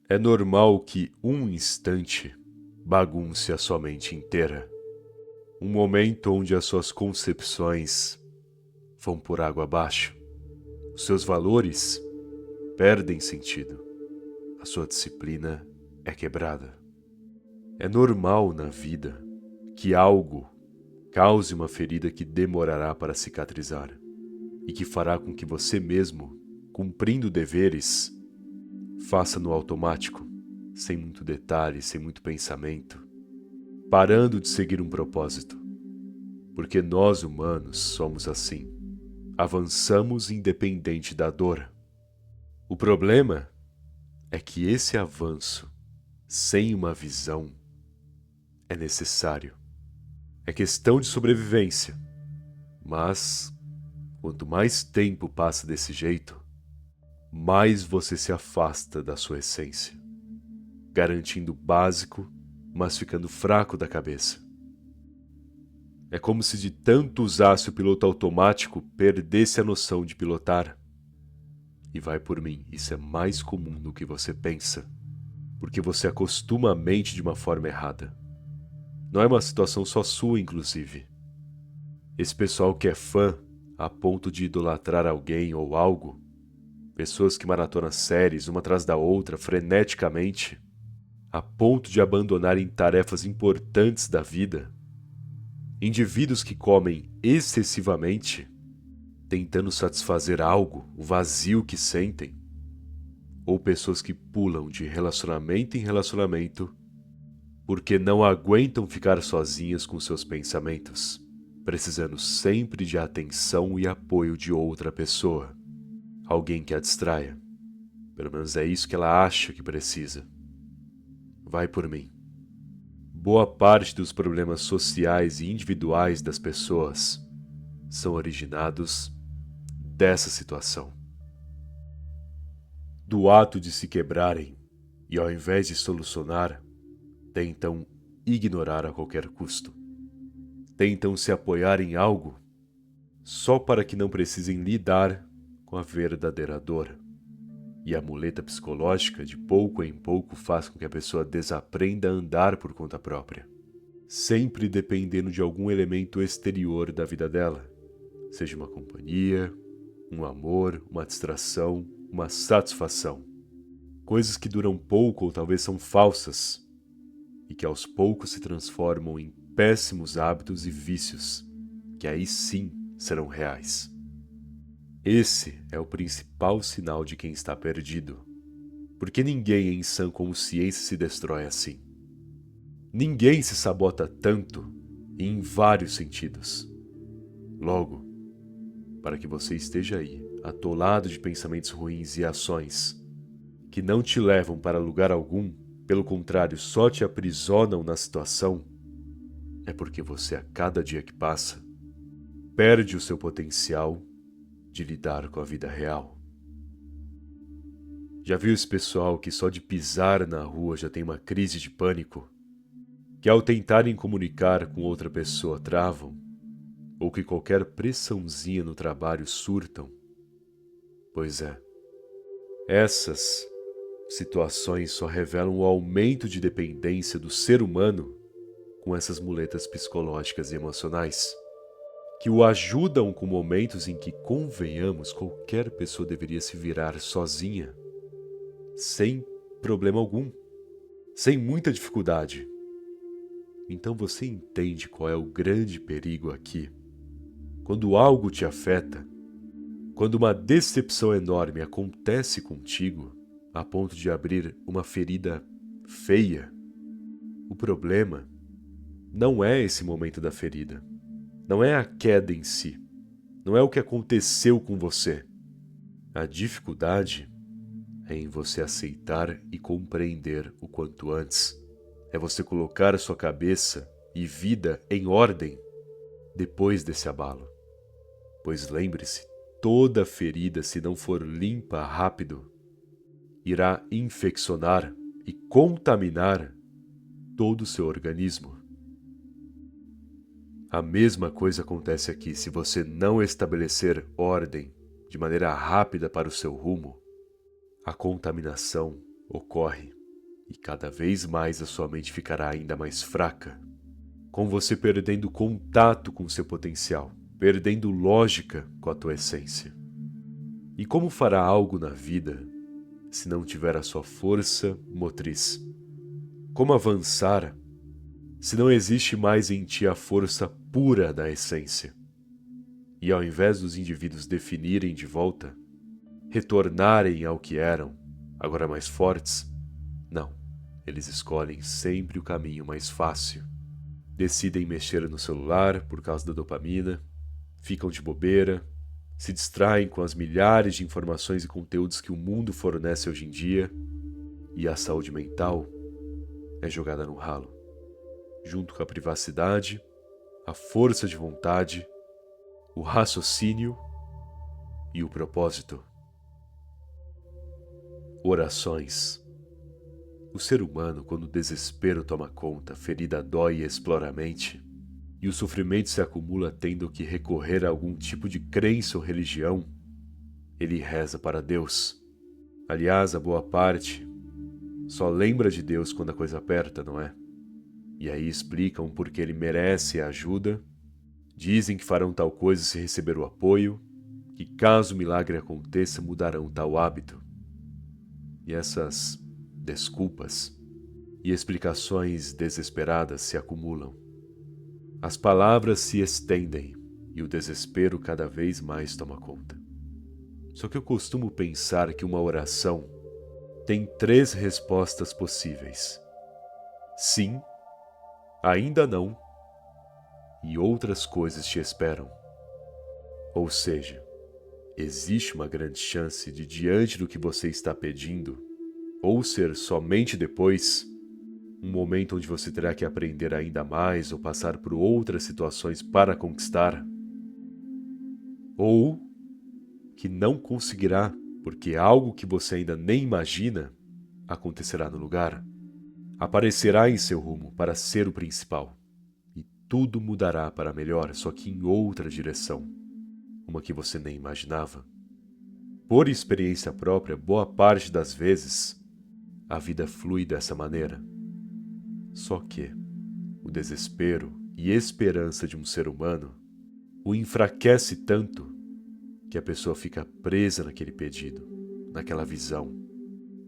É normal que um instante bagunce a sua mente inteira. Um momento onde as suas concepções vão por água abaixo. Os seus valores perdem sentido. A sua disciplina é quebrada. É normal na vida que algo cause uma ferida que demorará para cicatrizar e que fará com que você mesmo, cumprindo deveres, faça no automático, sem muito detalhe, sem muito pensamento, parando de seguir um propósito. Porque nós humanos somos assim. Avançamos independente da dor. O problema é que esse avanço, sem uma visão, é necessário. É questão de sobrevivência. Mas, quanto mais tempo passa desse jeito, mais você se afasta da sua essência, garantindo o básico, mas ficando fraco da cabeça. É como se de tanto usasse o piloto automático, perdesse a noção de pilotar. E vai por mim, isso é mais comum do que você pensa, porque você acostuma a mente de uma forma errada. Não é uma situação só sua, inclusive. Esse pessoal que é fã a ponto de idolatrar alguém ou algo, pessoas que maratonam séries uma atrás da outra freneticamente, a ponto de abandonarem tarefas importantes da vida, indivíduos que comem excessivamente, tentando satisfazer algo, o vazio que sentem, ou pessoas que pulam de relacionamento em relacionamento porque não aguentam ficar sozinhas com seus pensamentos, precisando sempre de atenção e apoio de outra pessoa, alguém que a distraia. Pelo menos é isso que ela acha que precisa. Vai por mim. Boa parte dos problemas sociais e individuais das pessoas são originados dessa situação. Do ato de se quebrarem e, ao invés de solucionar, tentam ignorar a qualquer custo. Tentam se apoiar em algo só para que não precisem lidar com a verdadeira dor. E a muleta psicológica, de pouco em pouco, faz com que a pessoa desaprenda a andar por conta própria, sempre dependendo de algum elemento exterior da vida dela, seja uma companhia, um amor, uma distração, uma satisfação. Coisas que duram pouco ou talvez são falsas e que aos poucos se transformam em péssimos hábitos e vícios, que aí sim serão reais. Esse é o principal sinal de quem está perdido, porque ninguém em sã consciência se destrói assim. Ninguém se sabota tanto e em vários sentidos. Logo, para que você esteja aí, atolado de pensamentos ruins e ações que não te levam para lugar algum, pelo contrário, só te aprisionam na situação, é porque você, a cada dia que passa, perde o seu potencial de lidar com a vida real. Já viu esse pessoal que só de pisar na rua já tem uma crise de pânico? Que ao tentarem comunicar com outra pessoa travam? Ou que qualquer pressãozinha no trabalho surtam? Pois é, essas situações só revelam o aumento de dependência do ser humano com essas muletas psicológicas e emocionais, que o ajudam com momentos em que, convenhamos, qualquer pessoa deveria se virar sozinha, sem problema algum, sem muita dificuldade. Então você entende qual é o grande perigo aqui? Quando algo te afeta, quando uma decepção enorme acontece contigo, a ponto de abrir uma ferida feia, o problema não é esse momento da ferida, não é a queda em si, não é o que aconteceu com você. A dificuldade é em você aceitar e compreender o quanto antes. É você colocar a sua cabeça e vida em ordem depois desse abalo. Pois lembre-se, toda ferida, se não for limpa rápido, irá infeccionar e contaminar todo o seu organismo. A mesma coisa acontece aqui se você não estabelecer ordem de maneira rápida para o seu rumo. A contaminação ocorre e cada vez mais a sua mente ficará ainda mais fraca, com você perdendo contato com seu potencial, perdendo lógica com a tua essência. E como fará algo na vida se não tiver a sua força motriz? Como avançar se não existe mais em ti a força pura da essência? E ao invés dos indivíduos definirem de volta, retornarem ao que eram, agora mais fortes, não, eles escolhem sempre o caminho mais fácil. Decidem mexer no celular por causa da dopamina, ficam de bobeira, se distraem com as milhares de informações e conteúdos que o mundo fornece hoje em dia, e a saúde mental é jogada no ralo, junto com a privacidade, a força de vontade, o raciocínio e o propósito. Orações. O ser humano, quando o desespero toma conta, a ferida dói e explora a mente, e o sofrimento se acumula tendo que recorrer a algum tipo de crença ou religião, ele reza para Deus. Aliás, a boa parte só lembra de Deus quando a coisa aperta, não é? E aí explicam porque ele merece a ajuda, dizem que farão tal coisa se receber o apoio, que caso o milagre aconteça mudarão tal hábito. E essas desculpas e explicações desesperadas se acumulam. As palavras se estendem e o desespero cada vez mais toma conta. Só que eu costumo pensar que uma oração tem 3 respostas possíveis: sim, ainda não, e outras coisas te esperam. Ou seja, existe uma grande chance de, diante do que você está pedindo, ou ser somente depois, um momento onde você terá que aprender ainda mais ou passar por outras situações para conquistar, ou que não conseguirá, porque algo que você ainda nem imagina acontecerá no lugar, aparecerá em seu rumo para ser o principal, e tudo mudará para melhor, só que em outra direção, uma que você nem imaginava. Por experiência própria, boa parte das vezes, a vida flui dessa maneira. Só que o desespero e esperança de um ser humano o enfraquece tanto que a pessoa fica presa naquele pedido, naquela visão,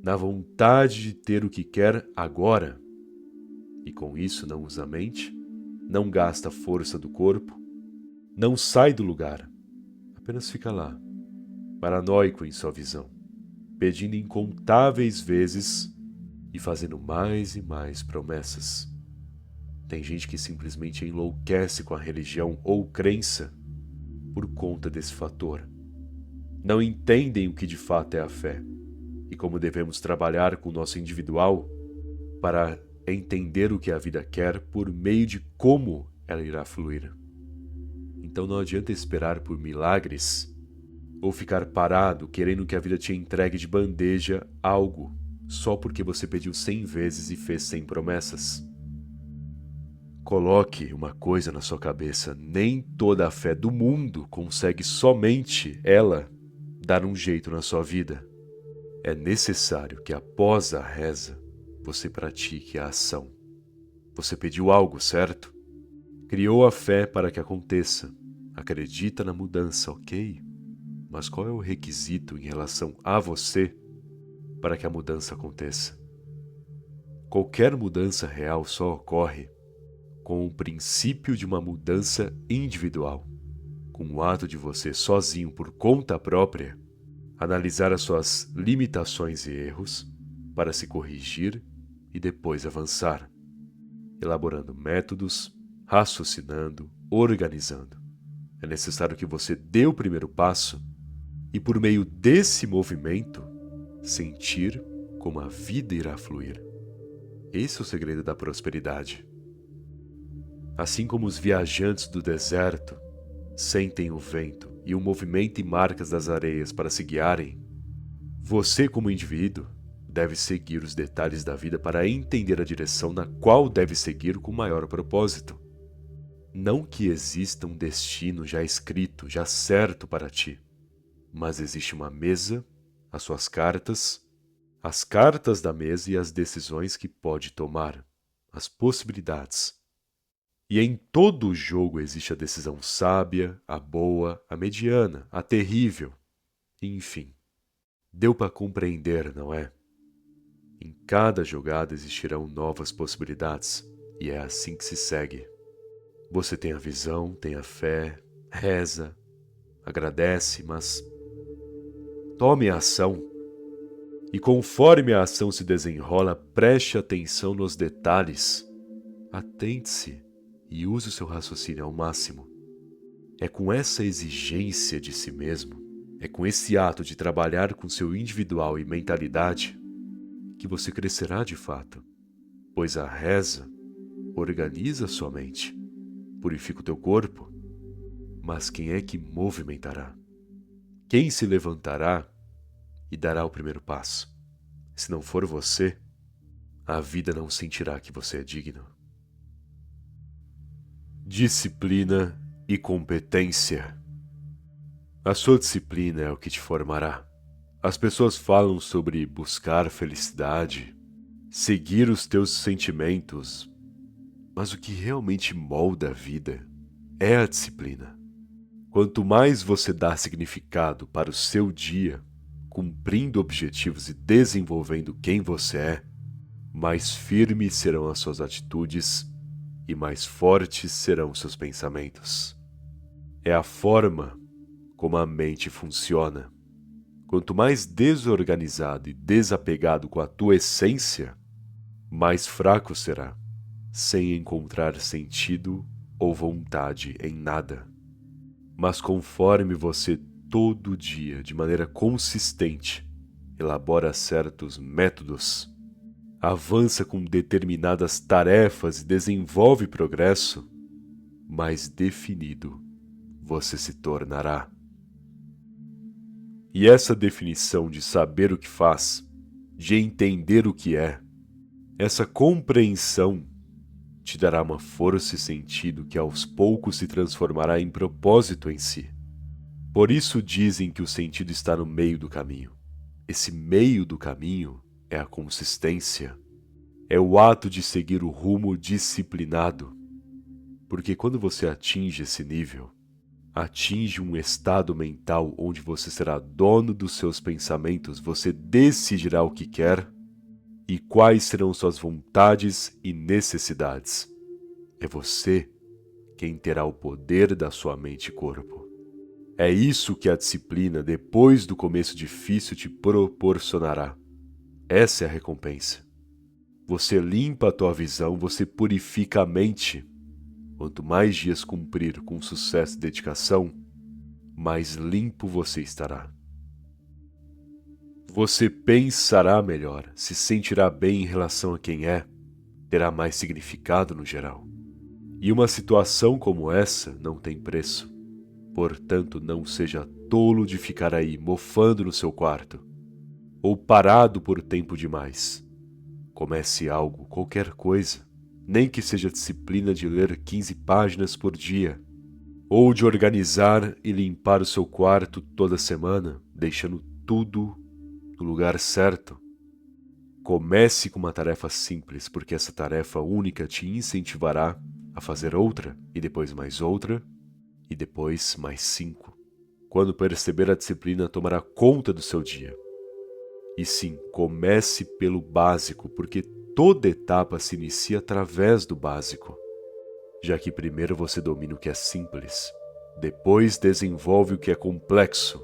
na vontade de ter o que quer agora, e com isso não usa a mente, não gasta a força do corpo, não sai do lugar, apenas fica lá, paranoico em sua visão, pedindo incontáveis vezes e fazendo mais e mais promessas. Tem gente que simplesmente enlouquece com a religião ou crença por conta desse fator. Não entendem o que de fato é a fé e como devemos trabalhar com o nosso individual para entender o que a vida quer por meio de como ela irá fluir. Então não adianta esperar por milagres ou ficar parado querendo que a vida te entregue de bandeja algo só porque você pediu 100 vezes e fez 100 promessas. Coloque uma coisa na sua cabeça: nem toda a fé do mundo consegue somente ela dar um jeito na sua vida. É necessário que após a reza, você pratique a ação. Você pediu algo, certo? Criou a fé para que aconteça. Acredita na mudança, ok? Mas qual é o requisito em relação a você para que a mudança aconteça? Qualquer mudança real só ocorre com o princípio de uma mudança individual, com o ato de você sozinho por conta própria analisar as suas limitações e erros para se corrigir e depois avançar, elaborando métodos, raciocinando, organizando. É necessário que você dê o primeiro passo e, por meio desse movimento, sentir como a vida irá fluir. Esse é o segredo da prosperidade. Assim como os viajantes do deserto sentem o vento e o movimento e marcas das areias para se guiarem, você, como indivíduo, deve seguir os detalhes da vida para entender a direção na qual deve seguir com maior propósito. Não que exista um destino já escrito, já certo para ti, mas existe uma mesa, as suas cartas, as cartas da mesa e as decisões que pode tomar, as possibilidades. E em todo o jogo existe a decisão sábia, a boa, a mediana, a terrível, enfim. Deu para compreender, não é? Em cada jogada existirão novas possibilidades, e é assim que se segue. Você tem a visão, tem a fé, reza, agradece, mas tome a ação. E conforme a ação se desenrola, preste atenção nos detalhes. Atente-se e use o seu raciocínio ao máximo. É com essa exigência de si mesmo, é com esse ato de trabalhar com seu individual e mentalidade, que você crescerá de fato, pois a reza organiza sua mente, purifica o teu corpo, mas quem é que movimentará? Quem se levantará e dará o primeiro passo? Se não for você, a vida não sentirá que você é digno. Disciplina e competência. A sua disciplina é o que te formará. As pessoas falam sobre buscar felicidade, seguir os teus sentimentos, mas o que realmente molda a vida é a disciplina. Quanto mais você dá significado para o seu dia, cumprindo objetivos e desenvolvendo quem você é, mais firmes serão as suas atitudes e mais fortes serão seus pensamentos. É a forma como a mente funciona. Quanto mais desorganizado e desapegado com a tua essência, mais fraco será, sem encontrar sentido ou vontade em nada. Mas conforme você todo dia, de maneira consistente, elabora certos métodos, avança com determinadas tarefas e desenvolve progresso, mais definido você se tornará. E essa definição de saber o que faz, de entender o que é, essa compreensão te dará uma força e sentido que aos poucos se transformará em propósito em si. Por isso dizem que o sentido está no meio do caminho. Esse meio do caminho é a consistência. É o ato de seguir o rumo disciplinado. Porque quando você atinge esse nível, atinge um estado mental onde você será dono dos seus pensamentos, você decidirá o que quer e quais serão suas vontades e necessidades. É você quem terá o poder da sua mente e corpo. É isso que a disciplina, depois do começo difícil, te proporcionará. Essa é a recompensa. Você limpa a tua visão, você purifica a mente. Quanto mais dias cumprir com sucesso e dedicação, mais limpo você estará. Você pensará melhor, se sentirá bem em relação a quem é, terá mais significado no geral. E uma situação como essa não tem preço. Portanto, não seja tolo de ficar aí mofando no seu quarto, ou parado por tempo demais. Comece algo, qualquer coisa, nem que seja a disciplina de ler 15 páginas por dia, ou de organizar e limpar o seu quarto toda semana, deixando tudo no lugar certo. Comece com uma tarefa simples, porque essa tarefa única te incentivará a fazer outra, e depois mais outra, e depois mais 5. Quando perceber, a disciplina tomará conta do seu dia. E sim, comece pelo básico, porque toda etapa se inicia através do básico. Já que primeiro você domina o que é simples, depois desenvolve o que é complexo.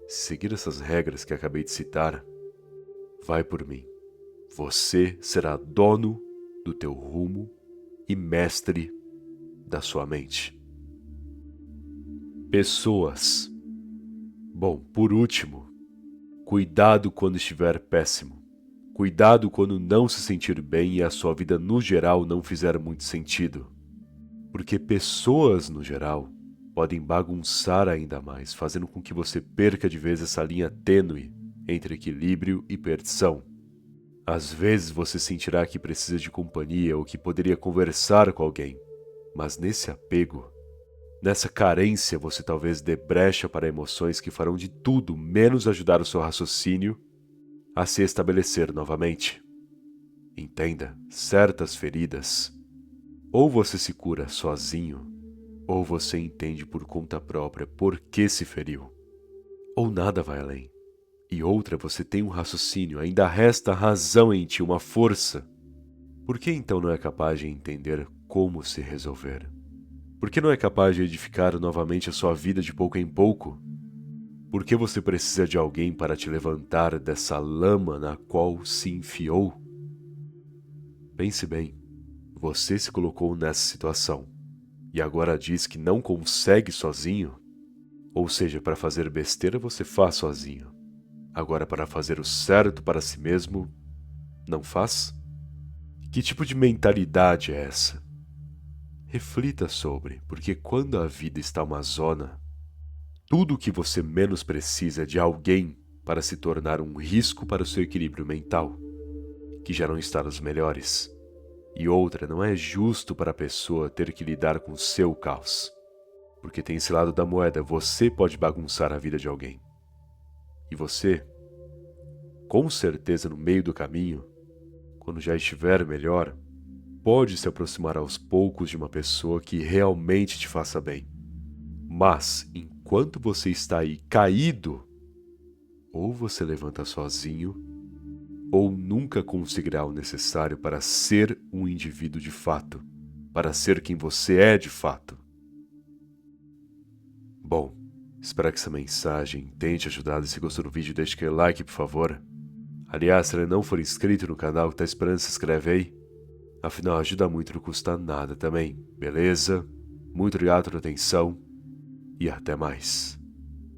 Se seguir essas regras que acabei de citar, vai por mim. Você será dono do teu rumo e mestre da sua mente. Pessoas. Bom, por último, cuidado quando estiver péssimo. Cuidado quando não se sentir bem e a sua vida no geral não fizer muito sentido. Porque pessoas no geral podem bagunçar ainda mais, fazendo com que você perca de vez essa linha tênue entre equilíbrio e perdição. Às vezes você sentirá que precisa de companhia ou que poderia conversar com alguém, mas nesse apego, nessa carência, você talvez dê brecha para emoções que farão de tudo menos ajudar o seu raciocínio a se estabelecer novamente. Entenda, certas feridas, ou você se cura sozinho, ou você entende por conta própria por que se feriu. Ou nada vai além. E outra, você tem um raciocínio, ainda resta razão em ti, uma força. Por que então não é capaz de entender como se resolver? Por que não é capaz de edificar novamente a sua vida de pouco em pouco? Por que você precisa de alguém para te levantar dessa lama na qual se enfiou? Pense bem, você se colocou nessa situação e agora diz que não consegue sozinho? Ou seja, para fazer besteira você faz sozinho. Agora, para fazer o certo para si mesmo, não faz? Que tipo de mentalidade é essa? Reflita sobre, porque quando a vida está uma zona, tudo o que você menos precisa é de alguém para se tornar um risco para o seu equilíbrio mental, que já não está nos melhores. E outra, não é justo para a pessoa ter que lidar com o seu caos. Porque tem esse lado da moeda, você pode bagunçar a vida de alguém. E você, com certeza no meio do caminho, quando já estiver melhor, pode se aproximar aos poucos de uma pessoa que realmente te faça bem. Mas, enquanto você está aí caído, ou você levanta sozinho, ou nunca conseguirá o necessário para ser um indivíduo de fato, para ser quem você é de fato. Bom, espero que essa mensagem tenha te ajudado. Se gostou do vídeo, deixe aquele like, por favor. Aliás, se ainda não for inscrito no canal, que tá esperando, se inscreve aí. Afinal, ajuda muito, não custa nada também, beleza? Muito obrigado pela atenção e até mais.